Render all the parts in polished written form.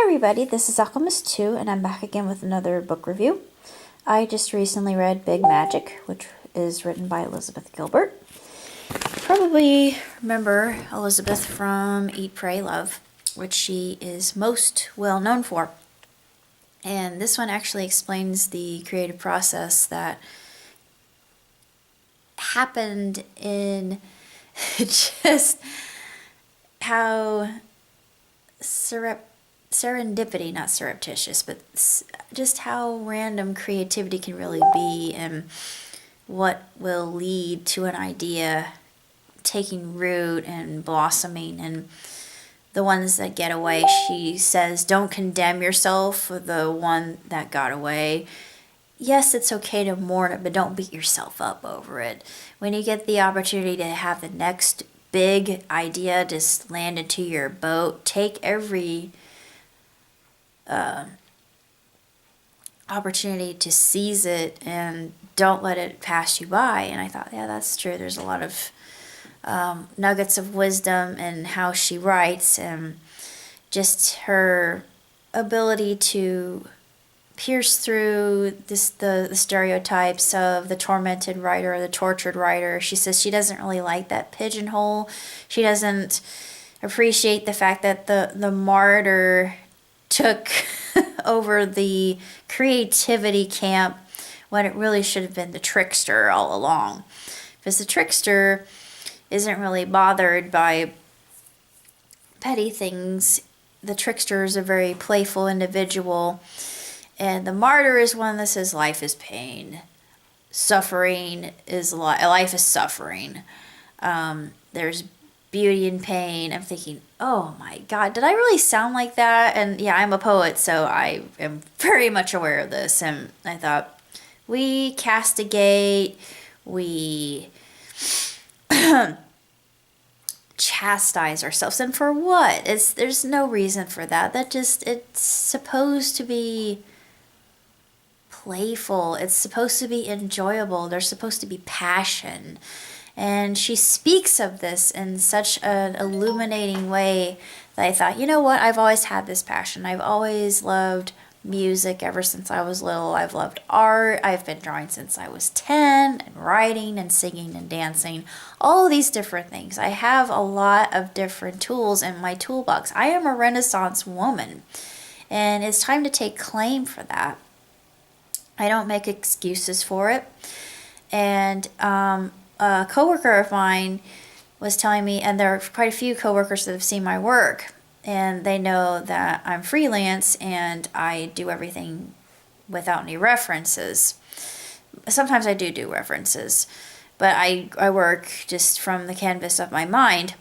everybody, this is Alchemist 2, and I'm back again with another book review. I just recently read Big Magic, which is written by Elizabeth Gilbert. Probably remember Elizabeth from Eat, Pray, Love, which she is most well known for. And this one actually explains the creative process that happened in just how serendipity, not surreptitious, but just how random creativity can really be and what will lead to an idea taking root and blossoming. And the ones that get away, she says, don't condemn yourself for the one that got away. Yes, it's okay to mourn it, but don't beat yourself up over it. When you get the opportunity to have the next big idea just land into your boat, take every opportunity to seize it and don't let it pass you by. And I thought, yeah, that's true. There's a lot of nuggets of wisdom in how she writes, and just her ability to pierce through the stereotypes of the tormented writer or the tortured writer. She says she doesn't really like that pigeonhole. She doesn't appreciate the fact that the martyr took over the creativity camp when it really should have been the trickster all along. Because the trickster isn't really bothered by petty things. The trickster is a very playful individual. And the martyr is one that says life is pain. Suffering is life is suffering. There's beauty in pain. I'm thinking, oh my God, did I really sound like that? And yeah, I'm a poet, so I am very much aware of this. And I thought, we castigate, we chastise ourselves. And for what? There's no reason for that. It's supposed to be playful. It's supposed to be enjoyable. There's supposed to be passion. And she speaks of this in such an illuminating way that I thought, you know what? I've always had this passion. I've always loved music ever since I was little. I've loved art. I've been drawing since I was 10, and writing and singing and dancing. All of these different things. I have a lot of different tools in my toolbox. I am a Renaissance woman, and it's time to take claim for that. I don't make excuses for it. And a coworker of mine was telling me, and there are quite a few coworkers that have seen my work, and they know that I'm freelance and I do everything without any references. Sometimes I do references, but I work just from the canvas of my mind.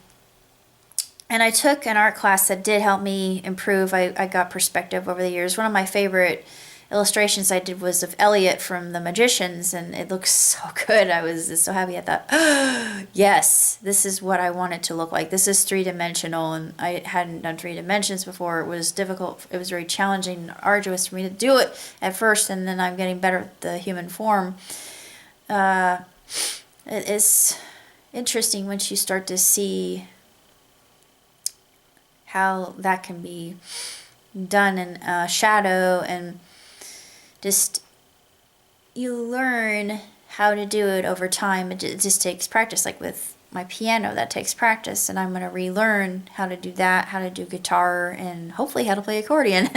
And I took an art class that did help me improve. I got perspective over the years. One of my favorite illustrations I did was of Elliot from The Magicians, and it looks so good. I was just so happy. I thought, oh, yes, this is what I want it to look like. This is three-dimensional, and I hadn't done 3 dimensions before. It was difficult. It was very challenging and arduous for me to do it at first, and then I'm getting better at the human form. It's interesting once you start to see how that can be done in shadow, and just you learn how to do it over time. It just takes practice. Like with my piano, that takes practice, and I'm going to relearn how to do that, how to do guitar, and hopefully how to play accordion.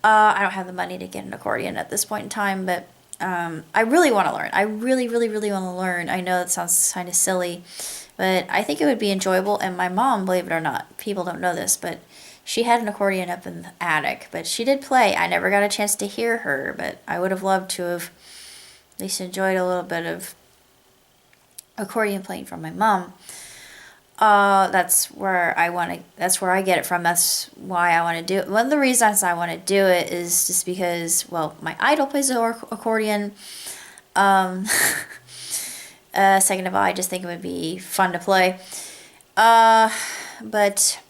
I don't have the money to get an accordion at this point in time, but I really want to learn. I really want to learn. I know it sounds kind of silly, but I think it would be enjoyable. And my mom, believe it or not, people don't know this, but she had an accordion up in the attic, but she did play. I never got a chance to hear her, but I would have loved to have at least enjoyed a little bit of accordion playing from my mom. That's where I get it from. That's why I want to do it. One of the reasons I want to do it is just because, well, my idol plays the accordion. Second of all, I just think it would be fun to play. But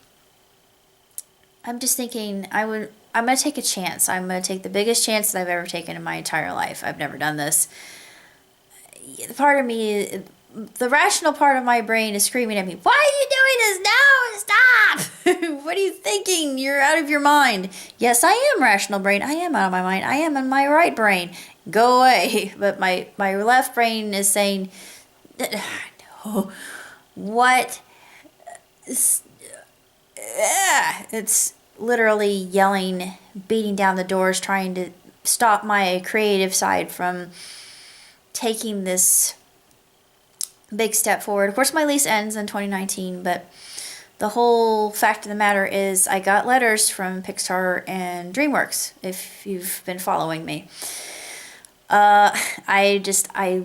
I'm just thinking I'm going to take a chance. I'm going to take the biggest chance that I've ever taken in my entire life. I've never done this. Part of me the rational part of my brain is screaming at me, why are you doing this? No, stop! What are you thinking? You're out of your mind. Yes, I am rational brain. I am out of my mind. I am in my right brain. Go away. But my left brain is saying, no, what? It's literally yelling, beating down the doors, trying to stop my creative side from taking this big step forward. Of course, my lease ends in 2019, but the whole fact of the matter is I got letters from Pixar and DreamWorks, if you've been following me. I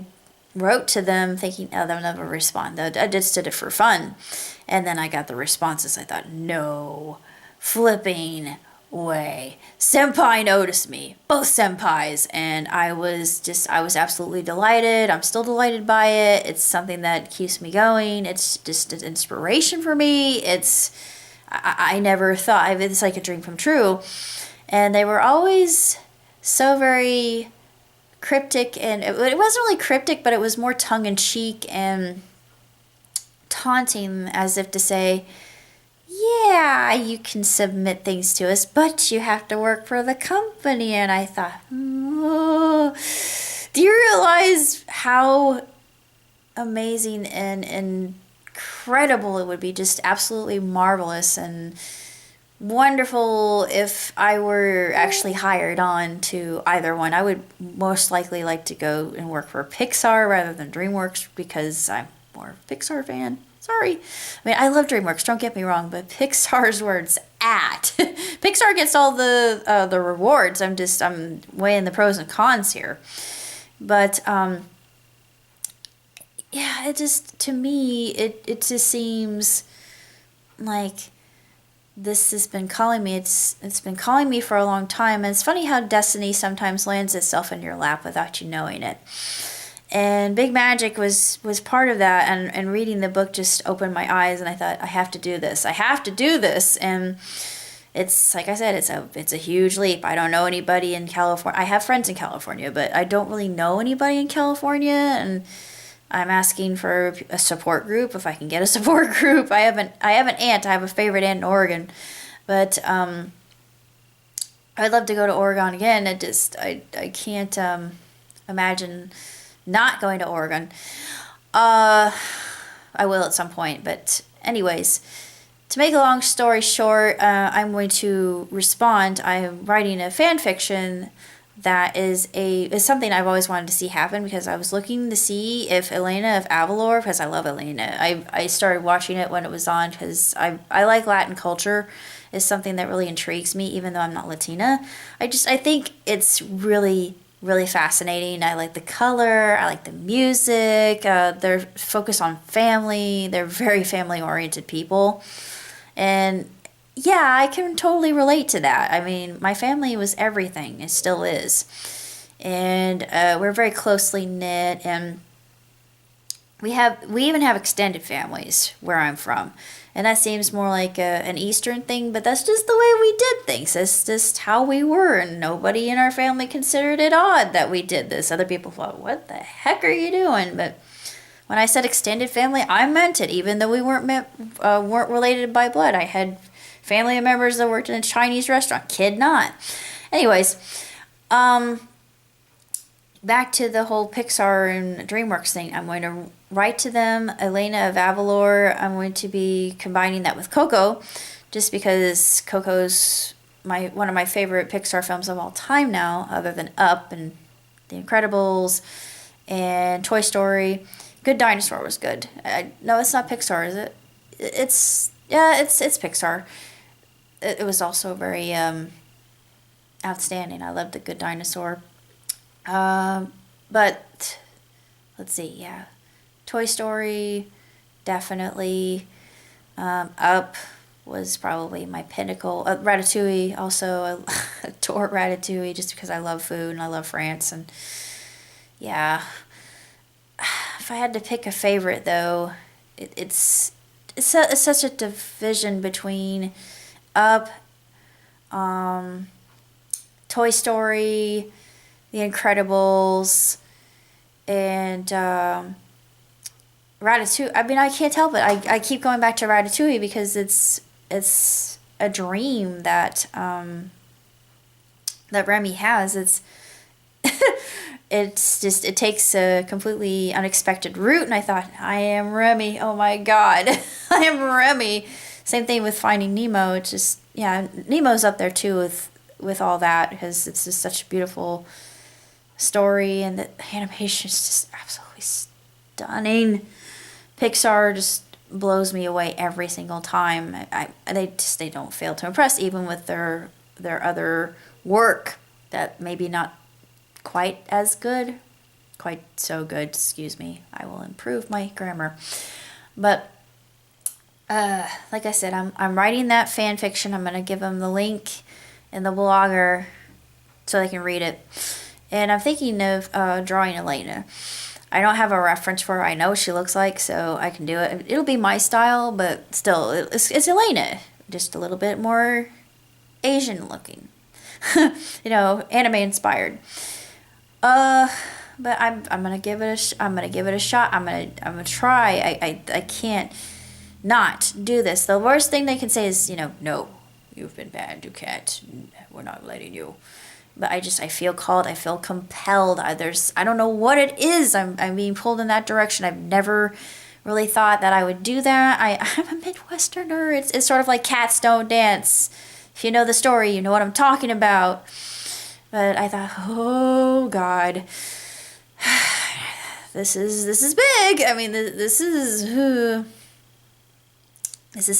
wrote to them thinking, oh, they'll never respond. I just did it for fun. And then I got the responses. I thought, no flipping way. Senpai noticed me. Both senpais. And I was absolutely delighted. I'm still delighted by it. It's something that keeps me going. It's just an inspiration for me. I never thought, it's like a dream come true. And they were always so very cryptic, and it wasn't really cryptic, but it was more tongue-in-cheek and taunting, as if to say, yeah, you can submit things to us, but you have to work for the company. And I thought, oh, do you realize how amazing and incredible it would be? Just absolutely marvelous and wonderful if I were actually hired on to either one. I would most likely like to go and work for Pixar rather than DreamWorks, because I'm more of a Pixar fan. Sorry. I mean, I love DreamWorks, don't get me wrong, but Pixar's where it's at. Pixar gets all the rewards. I'm weighing the pros and cons here. But yeah, it just, to me, it just seems like this has been calling me. It's been calling me for a long time. And it's funny how destiny sometimes lands itself in your lap without you knowing it. And Big Magic was part of that. And reading the book just opened my eyes. And I thought, I have to do this. I have to do this. And it's, like I said, it's a huge leap. I don't know anybody in California. I have friends in California, but I don't really know anybody in California. And I'm asking for a support group, if I can get a support group. I have an aunt. I have a favorite aunt in Oregon, but I'd love to go to Oregon again. I can't imagine not going to Oregon. I will at some point, but anyways, to make a long story short, I'm going to respond. I'm writing a fan fiction that is something I've always wanted to see happen, because I was looking to see if Elena of Avalor, because I love Elena. I started watching it when it was on, because I like Latin culture. It's something that really intrigues me, even though I'm not Latina. I think it's really, really fascinating. I like the color. I like the music. They're focused on family. They're very family-oriented people. And yeah, I can totally relate to that. I mean, my family was everything. It still is. And we're very closely knit, and we even have extended families where I'm from. And that seems more like an Eastern thing, but that's just the way we did things. That's just how we were, and nobody in our family considered it odd that we did this. Other people thought, what the heck are you doing? But when I said extended family, I meant it, even though we weren't related by blood. I had family members that worked in a Chinese restaurant. Kid not. Anyways, back to the whole Pixar and DreamWorks thing. I'm going to write to them. Elena of Avalor, I'm going to be combining that with Coco, just because Coco's one of my favorite Pixar films of all time now, other than Up and The Incredibles and Toy Story. Good Dinosaur was good. No, it's not Pixar, is it? It's Pixar. It was also very outstanding. I loved The Good Dinosaur. But let's see, yeah. Toy Story, definitely. Up was probably my pinnacle. Ratatouille, also. I adore Ratatouille just because I love food and I love France. And yeah. If I had to pick a favorite, though, it's such a division between Up, Toy Story, The Incredibles, and Ratatouille. I mean, I can't help it. I keep going back to Ratatouille because it's a dream that that Remy has. It's just, it takes a completely unexpected route, and I thought, I am Remy. Oh my God, I am Remy. Same thing with Finding Nemo. It's just, yeah, Nemo's up there too with all that, because it's just such a beautiful story, and the animation is just absolutely stunning. Pixar just blows me away every single time. They don't fail to impress, even with their other work that maybe not quite as good, quite so good, excuse me. I will improve my grammar. But like I said, I'm writing that fan fiction. I'm gonna give them the link in the blogger so they can read it. And I'm thinking of drawing Elena. I don't have a reference for her. I know what she looks like, so I can do it. It'll be my style, but still, it's Elena. Just a little bit more Asian looking. You know, anime inspired. But I'm gonna give it a shot. I'm gonna try. I can't not do this. The worst thing they can say is, you know, no, you've been banned. You can't. We're not letting you. But I feel called. I feel compelled. I don't know what it is. I'm being pulled in that direction. I've never really thought that I would do that. I'm a Midwesterner. It's sort of like Cats Don't Dance. If you know the story, you know what I'm talking about. But I thought, oh God, this is big. I mean, this is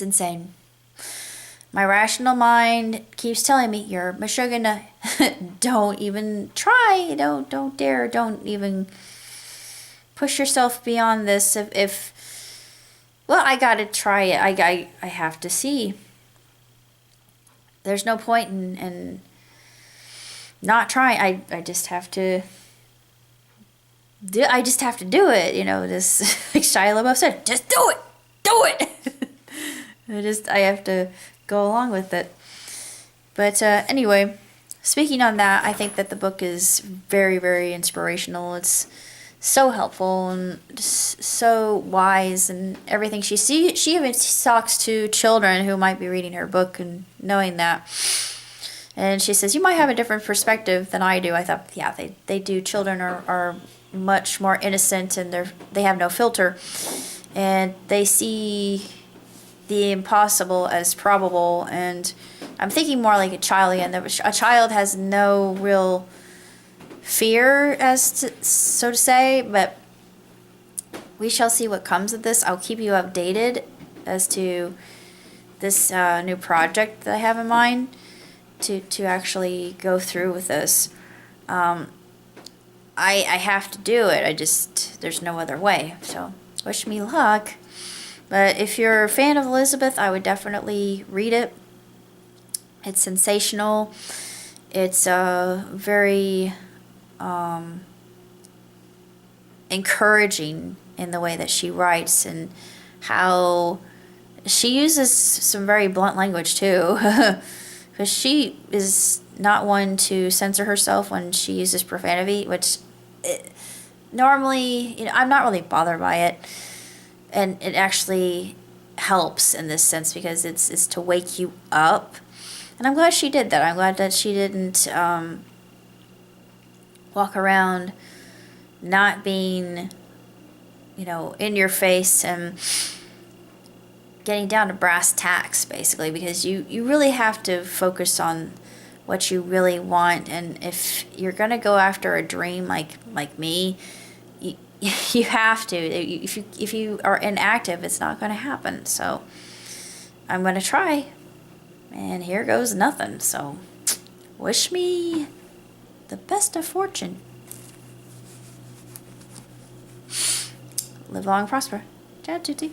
insane. My rational mind keeps telling me, you're Meshuggah. Don't even try. Don't dare. Don't even push yourself beyond this. Well, I gotta try it. I have to see. There's no point in not trying. I just have to do it, you know, just like Shia LaBeouf said, just do it. I have to go along with it. But anyway, speaking on that, I think that the book is very, very inspirational. It's so helpful and just so wise, and everything she even talks to children who might be reading her book and knowing that. And she says, you might have a different perspective than I do. I thought, yeah, they do. Children are much more innocent, and they have no filter. And they see the impossible as probable. And I'm thinking more like a child again. A child has no real fear, so to say. But we shall see what comes of this. I'll keep you updated as to this new project that I have in mind. To actually go through with this. I have to do it. There's no other way. So wish me luck. But if you're a fan of Elizabeth, I would definitely read it. It's sensational. It's very encouraging in the way that she writes, and how she uses some very blunt language too. Because she is not one to censor herself when she uses profanity, which normally, you know, I'm not really bothered by it. And it actually helps in this sense, because it's to wake you up. And I'm glad she did that. I'm glad that she didn't walk around not being, you know, in your face and getting down to brass tacks, basically, because you really have to focus on what you really want. And if you're gonna go after a dream like me, you have to. If you are inactive, it's not gonna happen. So I'm gonna try, and here goes nothing. So wish me the best of fortune. Live long, prosper. Ciao, tutti.